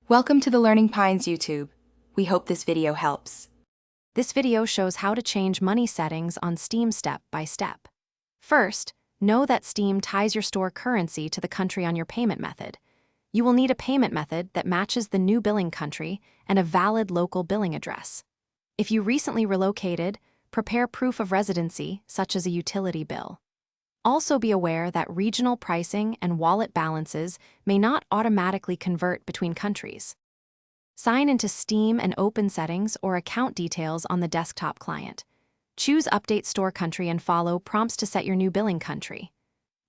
Welcome to the Learning Pines YouTube. We hope this video helps. This video shows how to change money settings on Steam step by step. First, know that Steam ties your store currency to the country on your payment method. You will need a payment method that matches the new billing country and a valid local billing address. If you recently relocated, prepare proof of residency, such as a utility bill. Also be aware that regional pricing and wallet balances may not automatically convert between countries. Sign into Steam and open settings or account details on the desktop client. Choose Update Store Country and follow prompts to set your new billing country.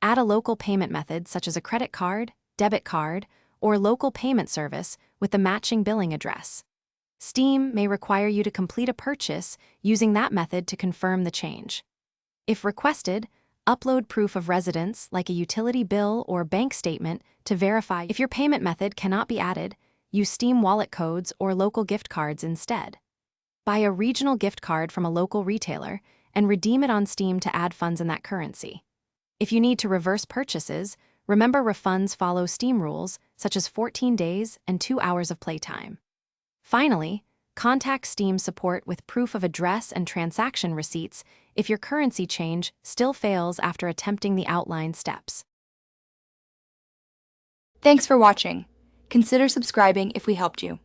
Add a local payment method such as a credit card, debit card, or local payment service with the matching billing address. Steam may require you to complete a purchase using that method to confirm the change. If requested, upload proof of residence like a utility bill or bank statement to verify. If your payment method cannot be added, use Steam wallet codes or local gift cards instead. Buy a regional gift card from a local retailer and redeem it on Steam to add funds in that currency. If you need to reverse purchases, remember refunds follow Steam rules such as 14 days and 2 hours of playtime. Finally, contact Steam support with proof of address and transaction receipts if your currency change still fails after attempting the outlined steps. Thanks for watching. Consider subscribing if we helped you.